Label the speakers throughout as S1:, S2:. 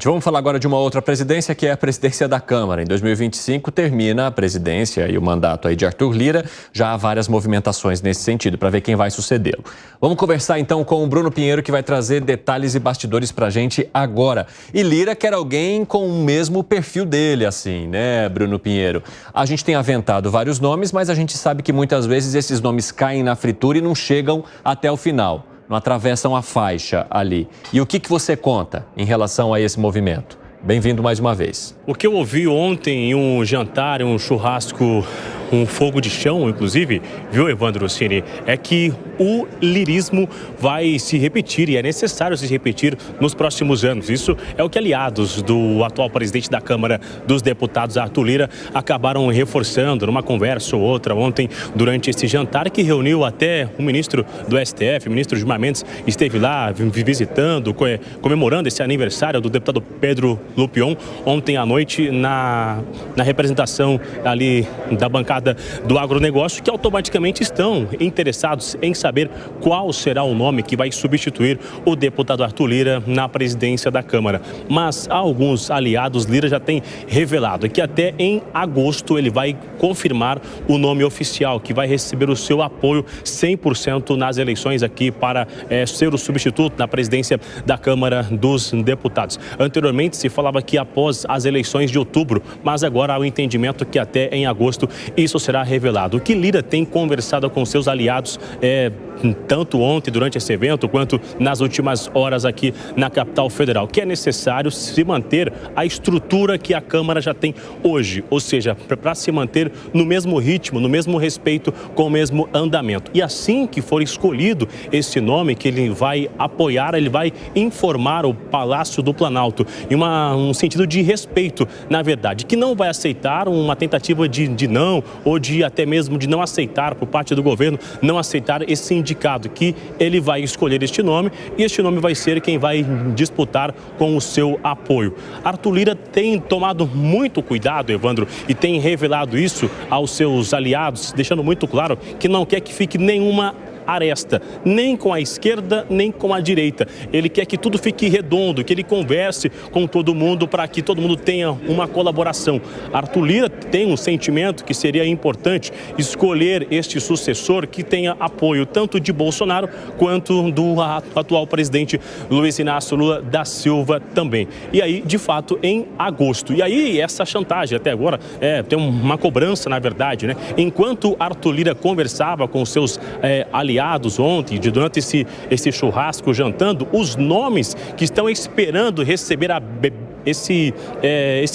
S1: Vamos falar agora de uma outra presidência, que é a presidência da Câmara. Em 2025 termina a presidência e o mandato aí de Arthur Lira. Já há várias movimentações nesse sentido, para ver quem vai sucedê-lo. Vamos conversar então com o Bruno Pinheiro, que vai trazer detalhes e bastidores para a gente agora. E Lira quer alguém com o mesmo perfil dele, assim, né, Bruno Pinheiro? A gente tem aventado vários nomes, mas a gente sabe que muitas vezes esses nomes caem na fritura e não chegam até o final. Não atravessam a faixa ali. E o que você conta em relação a esse movimento? Bem-vindo mais uma vez.
S2: O que eu ouvi ontem em um jantar, em um churrasco, um fogo de chão, inclusive, viu, Evandro Cini, é que o lirismo vai se repetir e é necessário se repetir nos próximos anos. Isso é o que aliados do atual presidente da Câmara dos Deputados, Arthur Lira, acabaram reforçando numa conversa ou outra ontem durante esse jantar que reuniu até o ministro do STF, o ministro Gilmar Mendes, esteve lá visitando, comemorando esse aniversário do deputado Pedro Lupion, ontem à noite na representação ali da bancada do agronegócio, que automaticamente estão interessados em saber qual será o nome que vai substituir o deputado Arthur Lira na presidência da Câmara. Mas alguns aliados, Lira já tem revelado que até em agosto ele vai confirmar o nome oficial, que vai receber o seu apoio 100% nas eleições aqui para ser o substituto na presidência da Câmara dos Deputados. Anteriormente se falava que após as eleições de outubro, mas agora há o entendimento que até em agosto isso será revelado. O que Lira tem conversado com seus aliados tanto ontem durante esse evento quanto nas últimas horas aqui na capital federal, que é necessário se manter a estrutura que a Câmara já tem hoje, ou seja, para se manter no mesmo ritmo, no mesmo respeito, com o mesmo andamento. E assim que for escolhido esse nome que ele vai apoiar, ele vai informar o Palácio do Planalto em um sentido de respeito, na verdade, que não vai aceitar uma tentativa de não, ou de até mesmo de não aceitar por parte do governo, não aceitar esse indicado, que ele vai escolher este nome e este nome vai ser quem vai disputar com o seu apoio. Arthur Lira tem tomado muito cuidado, Evandro, e tem revelado isso aos seus aliados, deixando muito claro que não quer que fique nenhuma aresta, nem com a esquerda, nem com a direita. Ele quer que tudo fique redondo, que ele converse com todo mundo para que todo mundo tenha uma colaboração. Arthur Lira tem um sentimento que seria importante escolher este sucessor que tenha apoio tanto de Bolsonaro quanto do atual presidente Luiz Inácio Lula da Silva também. E aí, de fato, em agosto. E aí, essa chantagem até agora tem uma cobrança, na verdade, né? Enquanto Arthur Lira conversava com seus aliados ontem, durante esse churrasco, jantando, os nomes que estão esperando receber esse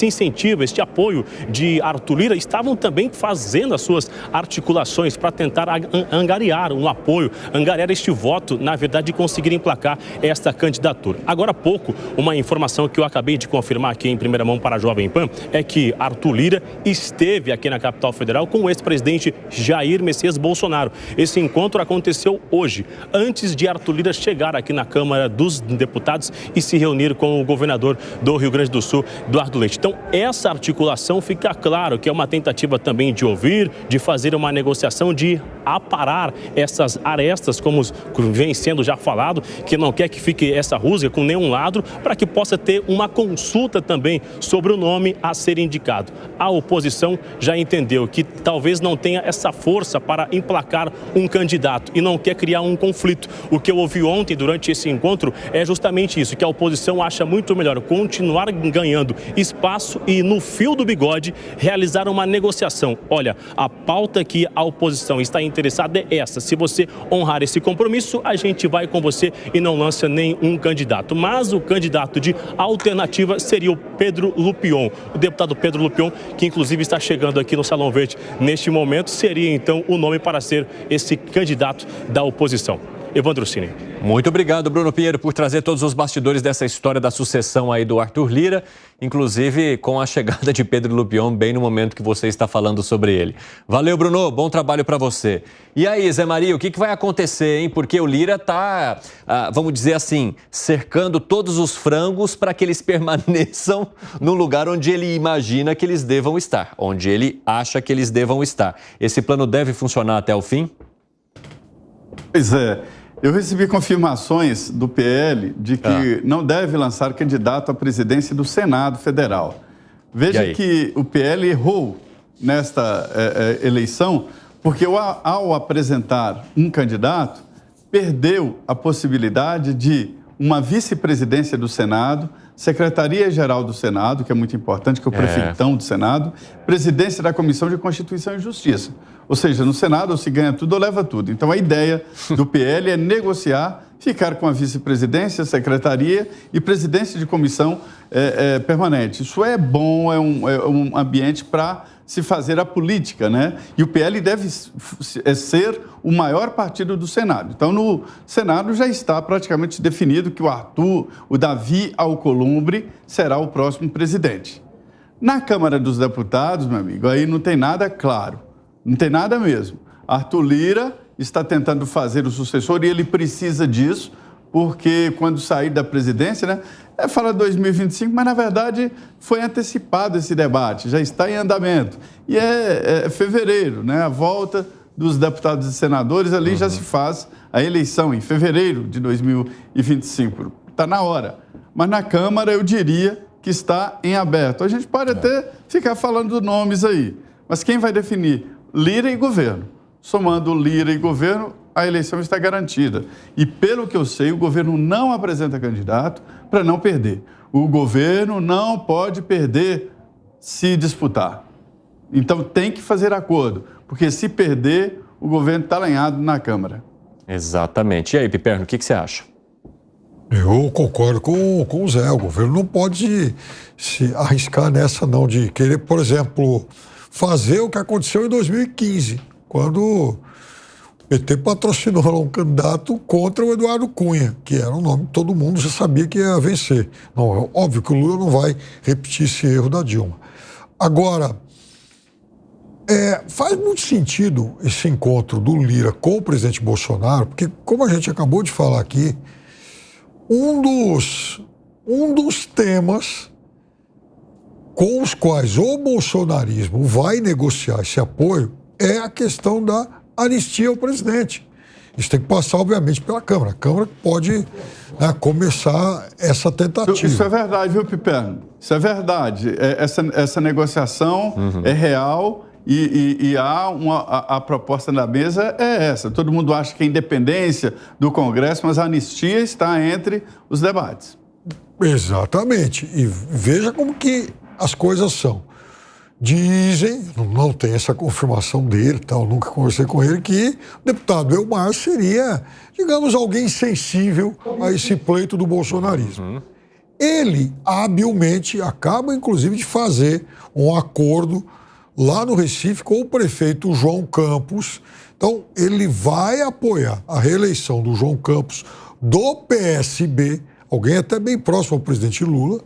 S2: incentivo, este apoio de Arthur Lira, estavam também fazendo as suas articulações para tentar angariar um apoio, angariar este voto, na verdade, de conseguir emplacar esta candidatura. Agora há pouco, uma informação que eu acabei de confirmar aqui em primeira mão para a Jovem Pan é que Arthur Lira esteve aqui na capital federal com o ex-presidente Jair Messias Bolsonaro. Esse encontro aconteceu hoje, antes de Arthur Lira chegar aqui na Câmara dos Deputados e se reunir com o governador do Rio Grande do Sul, Eduardo Leite. Então, essa articulação fica claro que é uma tentativa também de ouvir, de fazer uma negociação, de aparar essas arestas, como vem sendo já falado, que não quer que fique essa rusga com nenhum lado, para que possa ter uma consulta também sobre o nome a ser indicado. A oposição já entendeu que talvez não tenha essa força para emplacar um candidato e não quer criar um conflito. O que eu ouvi ontem durante esse encontro é justamente isso, que a oposição acha muito melhor continuar ganhando espaço e, no fio do bigode, realizar uma negociação. Olha, a pauta que a oposição está interessada é essa. Se você honrar esse compromisso, a gente vai com você e não lança nenhum candidato. Mas o candidato de alternativa seria o Pedro Lupion. O deputado Pedro Lupion, que inclusive está chegando aqui no Salão Verde neste momento, seria então o nome para ser esse candidato da oposição. Evandro Cini.
S1: Muito obrigado, Bruno Pinheiro, por trazer todos os bastidores dessa história da sucessão aí do Arthur Lira, inclusive com a chegada de Pedro Lupion bem no momento que você está falando sobre ele. Valeu, Bruno, bom trabalho para você. E aí, Zé Maria, o que vai acontecer, hein? Porque o Lira está, vamos dizer assim, cercando todos os frangos para que eles permaneçam no lugar onde ele imagina que eles devam estar, onde ele acha que eles devam estar. Esse plano deve funcionar até o fim?
S3: Pois é. Eu recebi confirmações do PL de que não deve lançar candidato à presidência do Senado Federal. Veja que o PL errou nesta eleição, porque ao apresentar um candidato, perdeu a possibilidade de uma vice-presidência do Senado, Secretaria-Geral do Senado, que é muito importante, que é o prefeitão do Senado, presidência da Comissão de Constituição e Justiça. Ou seja, no Senado ou se ganha tudo ou leva tudo. Então a ideia do PL é negociar, ficar com a vice-presidência, secretaria e presidência de comissão permanente. Isso é bom, é um ambiente para se fazer a política, né? E o PL deve ser o maior partido do Senado. Então, no Senado já está praticamente definido que o Davi Alcolumbre será o próximo presidente. Na Câmara dos Deputados, meu amigo, aí não tem nada claro, não tem nada mesmo. Arthur Lira está tentando fazer o sucessor e ele precisa disso, porque quando sair da presidência, né? Fala 2025, mas na verdade foi antecipado esse debate, já está em andamento. E é fevereiro, né? A volta dos deputados e senadores, ali já se faz a eleição em fevereiro de 2025. Está na hora. Mas na Câmara eu diria que está em aberto. A gente pode até ficar falando nomes aí, mas quem vai definir? Lira e governo. Somando Lira e governo, a eleição está garantida. E, pelo que eu sei, o governo não apresenta candidato para não perder. O governo não pode perder se disputar. Então, tem que fazer acordo, porque se perder, o governo está alinhado na Câmara.
S1: Exatamente. E aí, Piperno, o que você acha?
S4: Eu concordo com o Zé. O governo não pode se arriscar nessa, não, de querer, por exemplo, fazer o que aconteceu em 2015, quando o PT patrocinou um candidato contra o Eduardo Cunha, que era um nome que todo mundo já sabia que ia vencer. Não, é óbvio que o Lula não vai repetir esse erro da Dilma. Agora, faz muito sentido esse encontro do Lira com o presidente Bolsonaro, porque, como a gente acabou de falar aqui, um dos temas com os quais o bolsonarismo vai negociar esse apoio é a questão da anistia ao presidente. Isso tem que passar, obviamente, pela Câmara. A Câmara pode começar essa tentativa.
S3: Isso é verdade, viu, Piperno? Isso é verdade. Essa negociação é real e a proposta na mesa é essa. Todo mundo acha que é independência do Congresso, mas a anistia está entre os debates.
S4: Exatamente. E veja como que as coisas são. Dizem, não tem essa confirmação dele, nunca conversei com ele, que o deputado Elmar seria, digamos, alguém sensível a esse pleito do bolsonarismo. Ele, habilmente, acaba, inclusive, de fazer um acordo lá no Recife com o prefeito João Campos. Então, ele vai apoiar a reeleição do João Campos do PSB, alguém até bem próximo ao presidente Lula,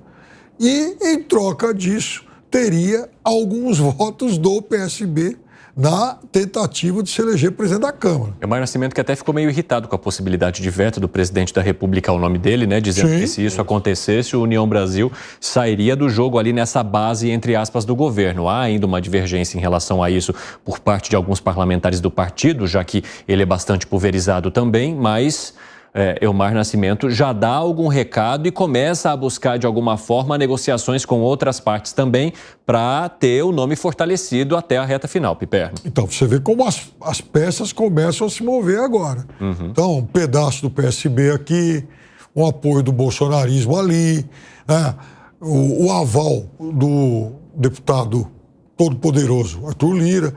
S4: e, em troca disso, teria alguns votos do PSB na tentativa de se eleger presidente da Câmara.
S1: Elmar Nascimento, que até ficou meio irritado com a possibilidade de veto do presidente da República ao nome dele, né? Dizendo que se isso acontecesse, o União Brasil sairia do jogo ali nessa base, entre aspas, do governo. Há ainda uma divergência em relação a isso por parte de alguns parlamentares do partido, já que ele é bastante pulverizado também, mas Elmar Nascimento já dá algum recado e começa a buscar, de alguma forma, negociações com outras partes também para ter o nome fortalecido até a reta final, Piperno.
S4: Então, você vê como as peças começam a se mover agora. Então, um pedaço do PSB aqui, um apoio do bolsonarismo ali, né? O aval do deputado todo-poderoso Arthur Lira.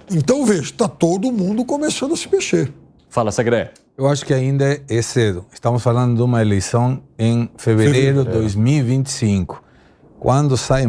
S4: Então, veja, está todo mundo começando a se mexer.
S1: Fala, Segré.
S5: Eu acho que ainda é cedo. Estamos falando de uma eleição em fevereiro de 2025. Quando sai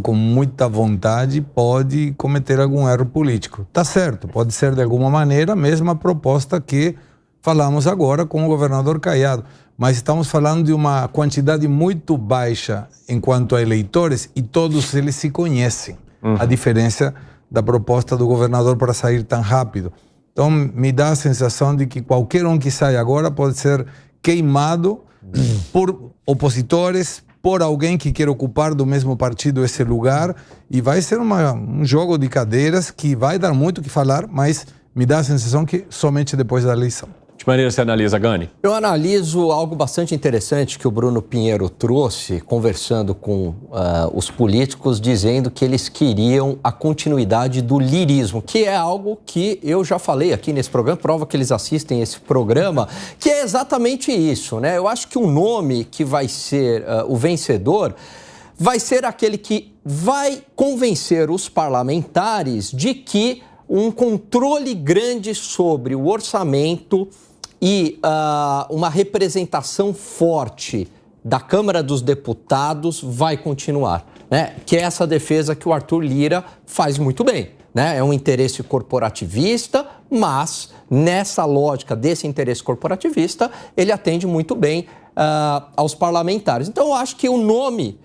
S5: com muita vontade, pode cometer algum erro político. Tá certo, pode ser de alguma maneira a mesma proposta que falamos agora com o governador Caiado. Mas estamos falando de uma quantidade muito baixa enquanto a eleitores e todos eles se conhecem. A diferença da proposta do governador para sair tão rápido. Então, me dá a sensação de que qualquer um que saia agora pode ser queimado por opositores, por alguém que quer ocupar do mesmo partido esse lugar, e vai ser um jogo de cadeiras que vai dar muito o que falar, mas me dá a sensação que somente depois da eleição.
S1: De que maneira você analisa, Gani?
S6: Eu analiso algo bastante interessante que o Bruno Pinheiro trouxe, conversando com os políticos, dizendo que eles queriam a continuidade do lirismo, que é algo que eu já falei aqui nesse programa, prova que eles assistem esse programa, que é exatamente isso, né? Eu acho que o nome que vai ser o vencedor vai ser aquele que vai convencer os parlamentares de que um controle grande sobre o orçamento e uma representação forte da Câmara dos Deputados vai continuar, né? Que é essa defesa que o Arthur Lira faz muito bem, né? É um interesse corporativista, mas nessa lógica desse interesse corporativista, ele atende muito bem aos parlamentares. Então, eu acho que o nome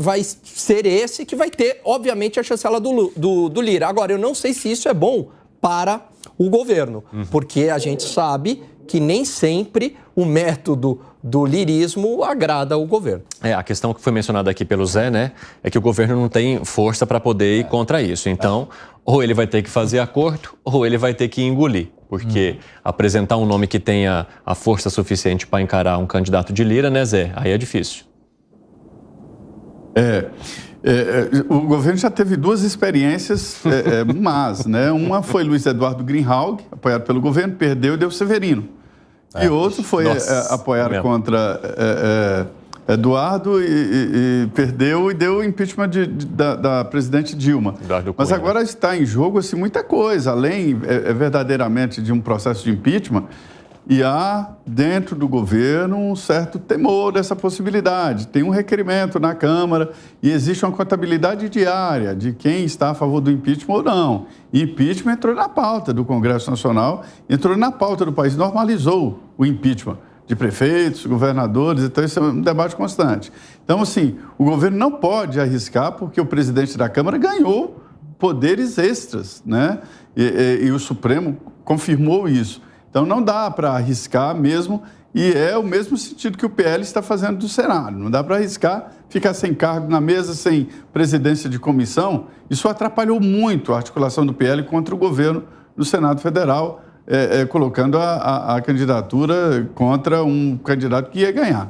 S6: vai ser esse que vai ter, obviamente, a chancela do Lira. Agora, eu não sei se isso é bom para o governo, porque a gente sabe que nem sempre o método do lirismo agrada o governo. A
S1: questão que foi mencionada aqui pelo Zé, né, é que o governo não tem força para poder ir contra isso. Então, ou ele vai ter que fazer acordo, ou ele vai ter que engolir. Porque apresentar um nome que tenha a força suficiente para encarar um candidato de Lira, né, Zé? Aí é difícil.
S3: O governo já teve duas experiências más, né? Uma foi Luiz Eduardo Greenhalgh, apoiado pelo governo, perdeu e deu Severino. E outro foi apoiado contra Eduardo e perdeu e deu impeachment da presidente Dilma. Mas agora está em jogo assim, muita coisa, além verdadeiramente de um processo de impeachment. E há, dentro do governo, um certo temor dessa possibilidade. Tem um requerimento na Câmara e existe uma contabilidade diária de quem está a favor do impeachment ou não. E impeachment entrou na pauta do Congresso Nacional, entrou na pauta do país, normalizou o impeachment de prefeitos, governadores, então isso é um debate constante. Então, assim, o governo não pode arriscar porque o presidente da Câmara ganhou poderes extras, né? E o Supremo confirmou isso. Então, não dá para arriscar mesmo, e é o mesmo sentido que o PL está fazendo do Senado. Não dá para arriscar ficar sem cargo na mesa, sem presidência de comissão. Isso atrapalhou muito a articulação do PL contra o governo do Senado Federal, colocando a candidatura contra um candidato que ia ganhar.